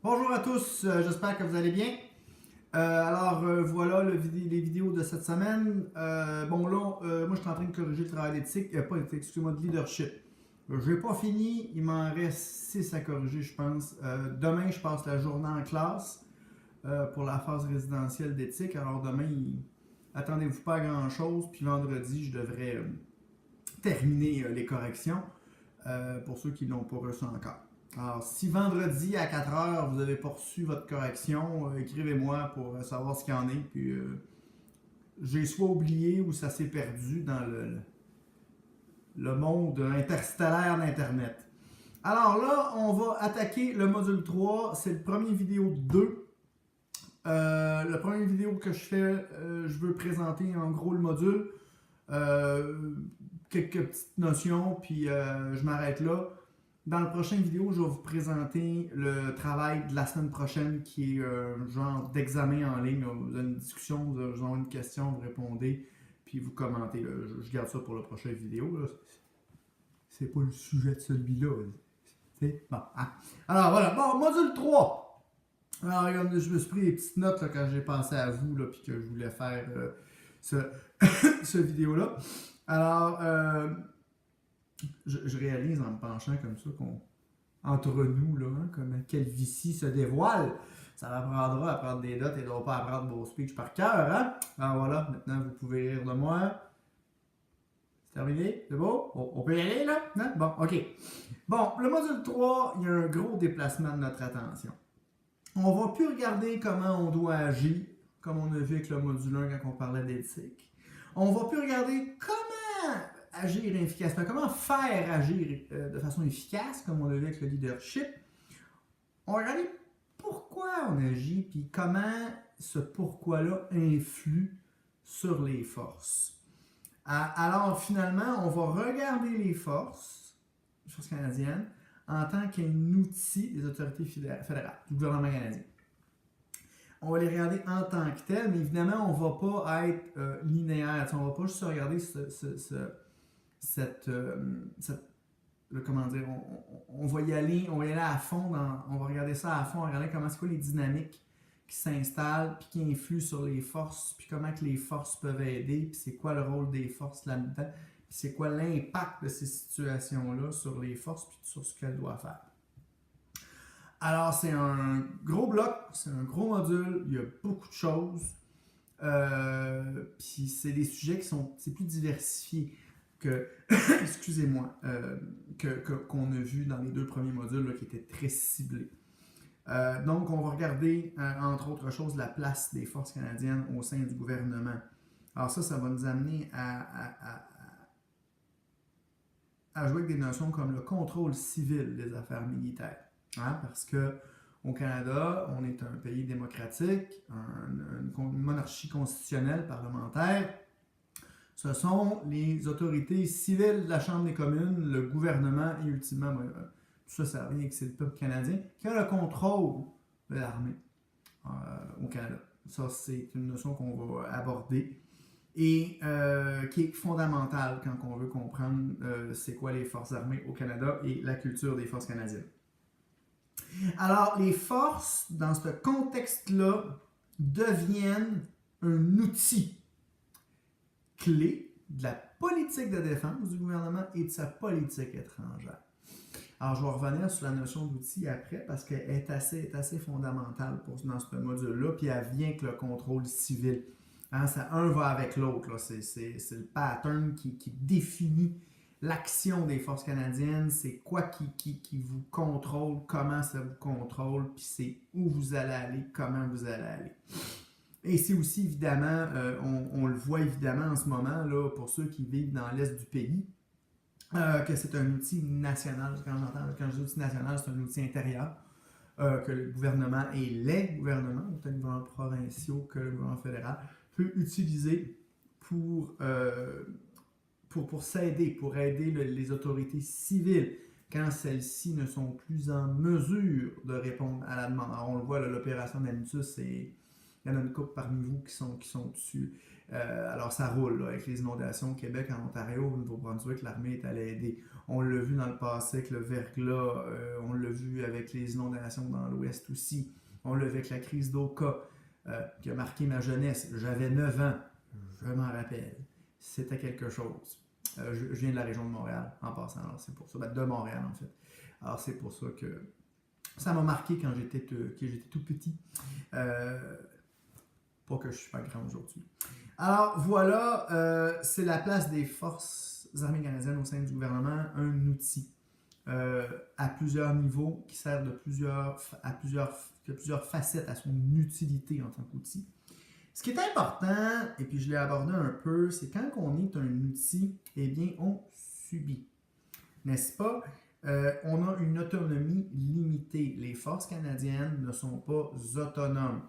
Bonjour à tous, j'espère que vous allez bien. Voilà les vidéos de cette semaine. Moi je suis en train de corriger le travail d'éthique, pas d'éthique, excusez-moi, de leadership. Je n'ai pas fini, il m'en reste 6 à corriger, je pense. Demain, je passe la journée en classe pour la phase résidentielle d'éthique. Alors demain, attendez-vous pas à grand-chose, puis vendredi, je devrais terminer les corrections pour ceux qui ne l'ont pas reçu encore. Alors, si vendredi à 4h, vous n'avez pas reçu votre correction, écrivez-moi pour savoir ce qu'il y en est. Puis, j'ai soit oublié ou ça s'est perdu dans le monde interstellaire d'Internet. Alors là, on va attaquer le module 3. C'est le premier vidéo 2. Le premier vidéo que je fais, je veux présenter en gros le module. Quelques petites notions, puis je m'arrête là. Dans la prochaine vidéo, je vais vous présenter le travail de la semaine prochaine qui est un genre d'examen en ligne. Vous avez une discussion, vous avez une question, vous répondez, puis vous commentez. Je garde ça pour la prochaine vidéo. C'est pas le sujet de celui-là. Bon, hein. Alors voilà, bon, module 3. Alors, je me suis pris des petites notes là, quand j'ai pensé à vous, puis que je voulais faire ce vidéo-là. Alors, je réalise en me penchant comme ça qu'entre nous, là, comme quelle vicie se dévoile. Ça m'apprendra à prendre des notes et non pas à apprendre vos speeches par cœur. Hein? Alors voilà, maintenant vous pouvez rire de moi. C'est terminé? C'est beau? On peut y aller là? Hein? Bon, ok. Bon, le module 3, il y a un gros déplacement de notre attention. On ne va plus regarder comment on doit agir, comme on a vu avec le module 1 quand on parlait d'éthique. On ne va plus regarder comment agir efficacement, comment faire agir de façon efficace, comme on l'a vu avec le leadership. On va regarder pourquoi on agit, puis comment ce pourquoi-là influe sur les forces. Alors finalement, on va regarder les forces canadiennes, en tant qu'un outil des autorités fédérales, du gouvernement canadien. On va les regarder en tant que tel, mais évidemment, on ne va pas être linéaire. On ne va pas juste regarder comment dire, on va y aller à fond, on va regarder ça à fond, on va regarder comment c'est quoi les dynamiques qui s'installent, puis qui influent sur les forces, puis comment que les forces peuvent aider, puis c'est quoi le rôle des forces là-dedans, puis c'est quoi l'impact de ces situations-là sur les forces, puis sur ce qu'elles doivent faire. Alors, c'est un gros bloc, c'est un gros module, il y a beaucoup de choses, puis c'est des sujets qui sont plus diversifiés que, excusez-moi, qu'on a vu dans les 2 premiers modules là, qui étaient très ciblés. Donc, on va regarder, entre autres choses, la place des forces canadiennes au sein du gouvernement. Alors ça va nous amener à jouer avec des notions comme le contrôle civil des affaires militaires. Hein? Parce qu'au Canada, on est un pays démocratique, une monarchie constitutionnelle parlementaire. Ce sont les autorités civiles de la Chambre des communes, le gouvernement et ultimement, tout ça, ça revient que c'est le peuple canadien qui a le contrôle de l'armée au Canada. Ça, c'est une notion qu'on va aborder et qui est fondamentale quand on veut comprendre c'est quoi les forces armées au Canada et la culture des forces canadiennes. Alors, les forces, dans ce contexte-là, deviennent un outil clé de la politique de défense du gouvernement et de sa politique étrangère. Alors, je vais revenir sur la notion d'outil après parce qu'elle est assez fondamentale dans ce module-là, puis elle vient avec le contrôle civil. Hein, un va avec l'autre. C'est le pattern qui définit l'action des forces canadiennes, c'est quoi qui vous contrôle, comment ça vous contrôle, puis c'est où vous allez aller, comment vous allez aller. Et c'est aussi évidemment, on le voit évidemment en ce moment, là, pour ceux qui vivent dans l'est du pays, que c'est un outil national. Quand je dis outil national, c'est un outil intérieur que le gouvernement et les gouvernements, autant les gouvernements provinciaux que le gouvernement fédéral, peut utiliser pour s'aider, pour aider les autorités civiles quand celles-ci ne sont plus en mesure de répondre à la demande. Alors on le voit, l'opération Nanutus Il y en a une couple parmi vous qui sont dessus. Alors ça roule là, avec les inondations au Québec, en Ontario, au Nouveau-Brunswick, l'armée est allée aider. On l'a vu dans le passé avec le verglas, on l'a vu avec les inondations dans l'Ouest aussi. On l'a vu avec la crise d'Oka, qui a marqué ma jeunesse. J'avais 9 ans, je m'en rappelle. C'était quelque chose. Je viens de la région de Montréal, en passant, alors c'est pour ça. De Montréal, en fait. Alors c'est pour ça que ça m'a marqué quand j'étais tout petit. Pas que je suis pas grand aujourd'hui. Alors voilà, c'est la place des forces armées canadiennes au sein du gouvernement, un outil à plusieurs niveaux qui sert de plusieurs facettes à son utilité en tant qu'outil. Ce qui est important, et puis je l'ai abordé un peu, c'est quand on est un outil, eh bien on subit, n'est-ce pas? On a une autonomie limitée. Les forces canadiennes ne sont pas autonomes.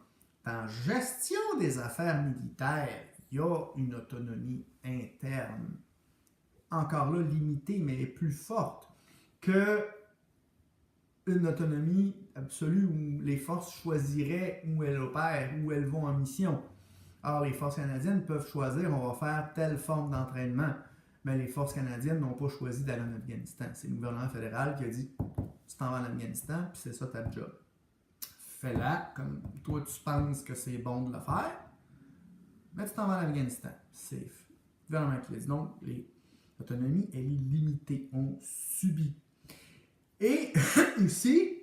Dans gestion des affaires militaires, il y a une autonomie interne. Encore là, limitée, mais plus forte que une autonomie absolue où les forces choisiraient où elles opèrent, où elles vont en mission. Or, les forces canadiennes peuvent choisir, on va faire telle forme d'entraînement. Mais les forces canadiennes n'ont pas choisi d'aller en Afghanistan. C'est le gouvernement fédéral qui a dit, tu t'en vas en Afghanistan, puis c'est ça ta job. Fais-la, comme toi tu penses que c'est bon de le faire, mais tu t'en vas en Afghanistan. C'est le gouvernement qui l'a dit. Donc, l'autonomie, elle est limitée. On subit. Et ici,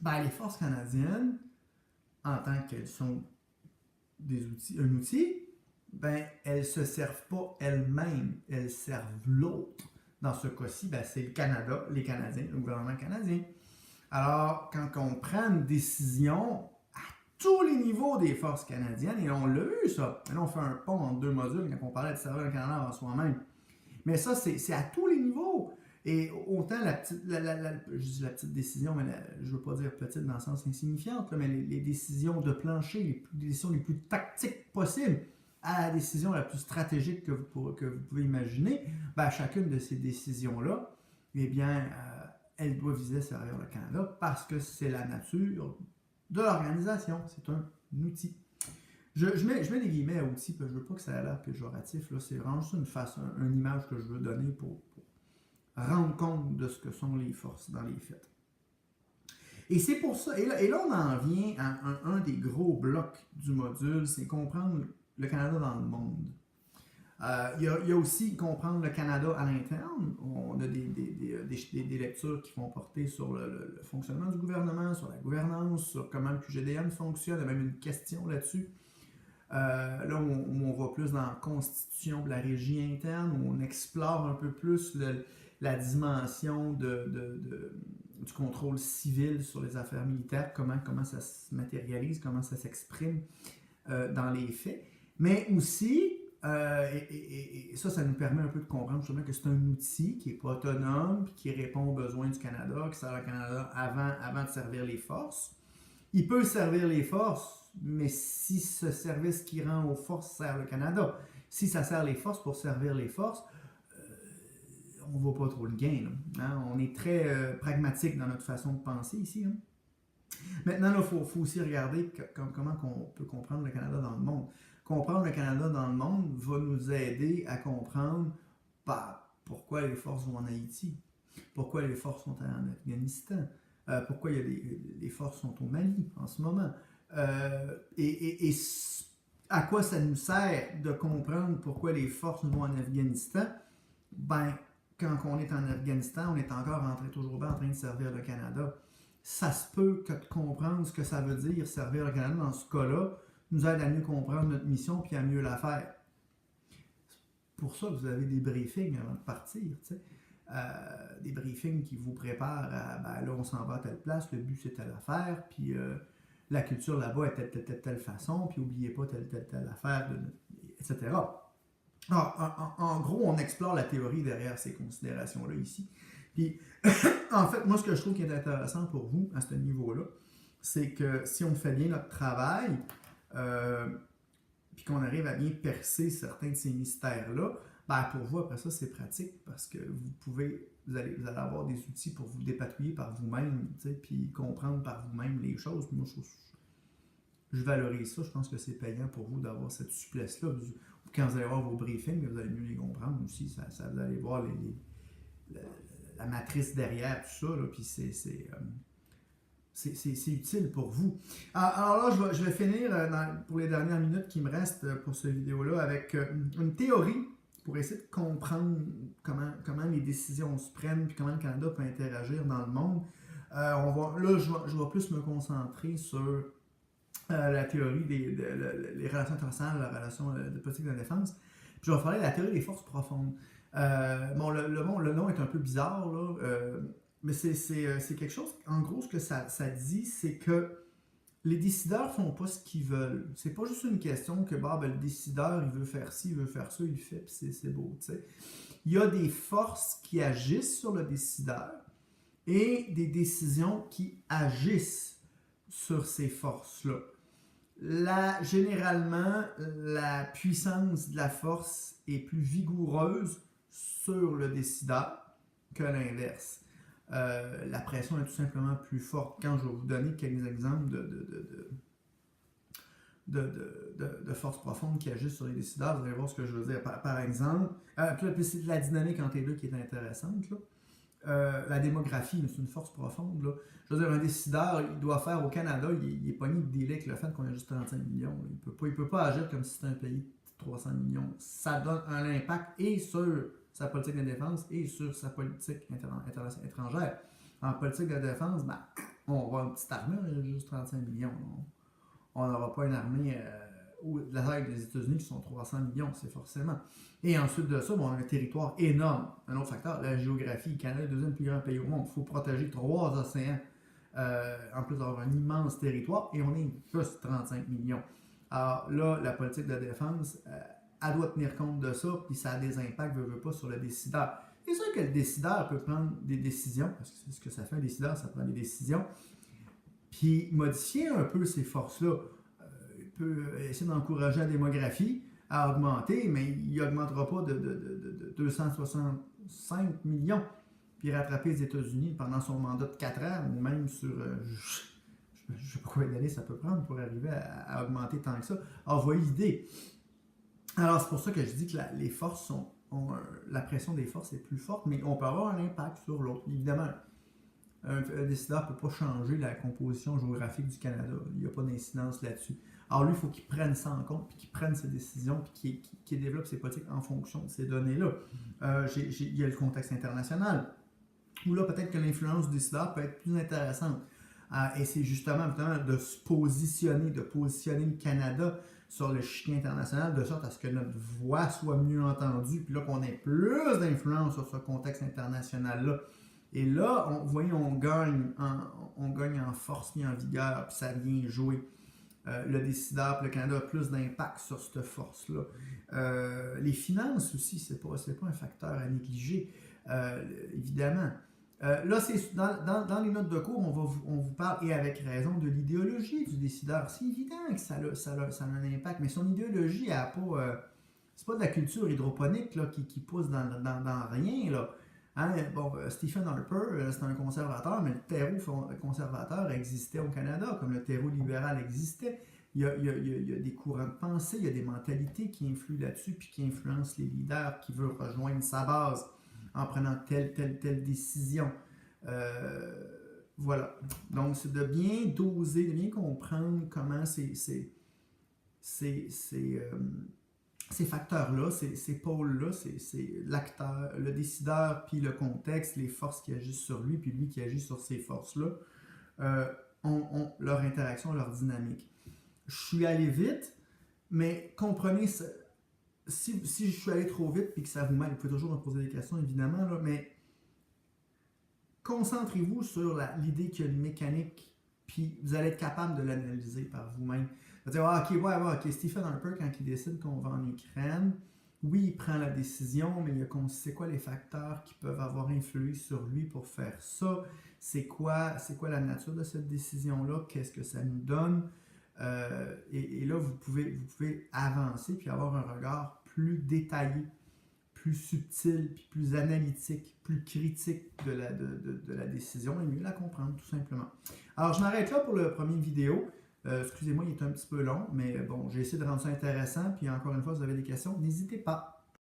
les forces canadiennes, en tant qu'elles sont un outil, elles ne se servent pas elles-mêmes, elles servent l'autre. Dans ce cas-ci, c'est le Canada, les Canadiens, le gouvernement canadien. Alors, quand on prend une décision à tous les niveaux des forces canadiennes, et on l'a vu ça, là on fait un pont entre deux modules quand on parlait de servir le Canada en soi-même. Mais ça, c'est à tous les niveaux. Et autant je dis la petite décision, mais je ne veux pas dire petite dans le sens insignifiante, mais les décisions de plancher, les décisions les plus tactiques possibles, à la décision la plus stratégique que vous pouvez imaginer, chacune de ces décisions-là, eh bien, elle doit viser à servir le Canada parce que c'est la nature de l'organisation. C'est un outil. Je mets des guillemets à outil, parce que je veux pas que ça ait l'air péjoratif. Là. C'est vraiment juste une image que je veux donner pour rendre compte de ce que sont les forces dans les faits. Et c'est pour ça, et là on en vient à un des gros blocs du module, c'est comprendre le Canada dans le monde. Il y a aussi comprendre le Canada à l'interne. On a des lectures qui vont porter sur le fonctionnement du gouvernement, sur la gouvernance, sur comment le QGDM fonctionne. Il y a même une question là-dessus. Là où on va plus dans la constitution de la régie interne, où on explore un peu plus la dimension du contrôle civil sur les affaires militaires, comment ça se matérialise, comment ça s'exprime dans les faits. Mais aussi, et ça nous permet un peu de comprendre justement que c'est un outil qui n'est pas autonome, puis qui répond aux besoins du Canada, qui sert le Canada avant de servir les forces. Il peut servir les forces, mais si ce service qui rend aux forces sert le Canada, si ça sert les forces pour servir les forces, on ne voit pas trop le gain. Hein? On est très pragmatique dans notre façon de penser ici. Hein? Maintenant, il faut aussi regarder comment on peut comprendre le Canada dans le monde. Comprendre le Canada dans le monde va nous aider à comprendre pourquoi les forces vont en Haïti, pourquoi les forces sont en Afghanistan, pourquoi les forces sont au Mali en ce moment. Et à quoi ça nous sert de comprendre pourquoi les forces vont en Afghanistan? Quand on est en Afghanistan, on est encore toujours en train de servir le Canada. Ça se peut que de comprendre ce que ça veut dire servir le Canada dans ce cas-là nous aide à mieux comprendre notre mission puis à mieux la faire. C'est pour ça que vous avez des briefings avant de partir. Des briefings qui vous préparent à là on s'en va à telle place, le but c'est telle affaire, puis la culture là-bas est telle façon, puis n'oubliez pas telle affaire, etc. Alors, en gros, on explore la théorie derrière ces considérations-là ici. Puis, en fait, moi, ce que je trouve qui est intéressant pour vous à ce niveau-là, c'est que si on fait bien notre travail, puis qu'on arrive à bien percer certains de ces mystères-là, pour vous, après ça, c'est pratique parce que vous allez avoir des outils pour vous dépatouiller par vous-même, puis comprendre par vous-même les choses. Moi, je valorise ça. Je pense que c'est payant pour vous d'avoir cette souplesse-là. Quand vous allez voir vos briefings, vous allez mieux les comprendre aussi. Vous allez voir la matrice derrière tout ça. Là, puis c'est utile pour vous. Alors là, je vais finir pour les dernières minutes qui me restent pour cette vidéo-là avec une théorie pour essayer de comprendre comment les décisions se prennent et comment le Canada peut interagir dans le monde. Je vais plus me concentrer sur la théorie des relations internationales, la relation de politique de la défense. Puis je vais parler de la théorie des forces profondes. Le nom est un peu bizarre, là, mais c'est quelque chose, en gros, ce que ça dit, c'est que les décideurs font pas ce qu'ils veulent. C'est pas juste une question que le décideur, il veut faire ci, il veut faire ça, il le fait, puis c'est beau, tu sais. Il y a des forces qui agissent sur le décideur et des décisions qui agissent sur ces forces-là. Généralement, la puissance de la force est plus vigoureuse sur le décideur que l'inverse. La pression est tout simplement plus forte. Quand je vais vous donner quelques exemples de forces profondes qui agissent sur les décideurs, vous allez voir ce que je veux dire. Par exemple, c'est la dynamique entre les deux qui est intéressante. La démographie, c'est une force profonde. Là. Je veux dire, un décideur, il doit faire au Canada, il est pogné de délai avec le fait qu'on a juste 35 millions. Il ne peut pas agir comme si c'était un pays de 300 millions. Ça donne un impact et sur sa politique de défense et sur sa politique étrangère. En politique de défense, on va avoir une petite armée, on a juste 35 millions. On n'aura pas une armée de la taille des États-Unis qui sont 300 millions, c'est forcément. Et ensuite de ça, on a un territoire énorme. Un autre facteur, la géographie. Le Canada est le deuxième plus grand pays au monde. Il faut protéger 3 océans, en plus d'avoir un immense territoire, et on est juste 35 millions. Alors là, la politique de défense, elle doit tenir compte de ça, puis ça a des impacts, veut pas, sur le décideur. C'est sûr que le décideur peut prendre des décisions, parce que c'est ce que ça fait un décideur, ça prend des décisions, puis modifier un peu ces forces-là. Il peut essayer d'encourager la démographie à augmenter, mais il n'augmentera pas de 265 millions, puis rattraper les États-Unis pendant son mandat de 4 ans, ou même sur... je ne sais pas combien d'années ça peut prendre pour arriver à augmenter tant que ça. Alors, vous voyez l'idée. Alors, c'est pour ça que je dis que les forces la pression des forces est plus forte, mais on peut avoir un impact sur l'autre. Évidemment, un décideur ne peut pas changer la composition géographique du Canada. Il n'y a pas d'incidence là-dessus. Alors lui, il faut qu'il prenne ça en compte, puis qu'il prenne ses décisions, puis qu'il développe ses politiques en fonction de ces données-là. Il y a le contexte international, où là, peut-être que l'influence du décideur peut être plus intéressante. Et c'est justement de se positionner, de positionner le Canada sur le chiffre international, de sorte à ce que notre voix soit mieux entendue, puis là, qu'on ait plus d'influence sur ce contexte international-là. Et là, vous voyez, on gagne en force et en vigueur, puis ça vient jouer. Le décideur, puis le Canada a plus d'impact sur cette force-là. Les finances aussi, c'est pas un facteur à négliger, évidemment. Là, c'est dans les notes de cours, on vous parle, et avec raison, de l'idéologie du décideur. C'est évident que ça a un impact, mais son idéologie, elle a pas... c'est pas de la culture hydroponique là, qui pousse dans rien, là. Stephen Harper, c'est un conservateur, mais le terreau conservateur existait au Canada, comme le terreau libéral existait. Il y a des courants de pensée, il y a des mentalités qui influent là-dessus, puis qui influencent les leaders qui veulent rejoindre sa base en prenant telle décision. Voilà. Donc, c'est de bien doser, de bien comprendre comment ces facteurs-là, ces pôles-là, c'est l'acteur, le décideur, puis le contexte, les forces qui agissent sur lui, puis lui qui agit sur ces forces-là, ont leur interaction, leur dynamique. Je suis allé vite, mais comprenez, si je suis allé trop vite, puis que ça vous mêle, vous pouvez toujours me poser des questions, évidemment, là, mais concentrez-vous sur l'idée qu'il y a une mécanique, puis vous allez être capable de l'analyser par vous-même. Vous allez dire, ok, Stephen Harper, quand il décide qu'on va en Ukraine, oui, il prend la décision, mais c'est quoi les facteurs qui peuvent avoir influé sur lui pour faire ça? C'est quoi la nature de cette décision-là? Qu'est-ce que ça nous donne? Et là, vous pouvez avancer puis avoir un regard plus détaillé, plus subtil, puis plus analytique, plus critique de la décision et mieux la comprendre, tout simplement. Alors, je m'arrête là pour la première vidéo. Excusez-moi, il est un petit peu long, mais bon, j'ai essayé de rendre ça intéressant. Puis encore une fois, si vous avez des questions, n'hésitez pas.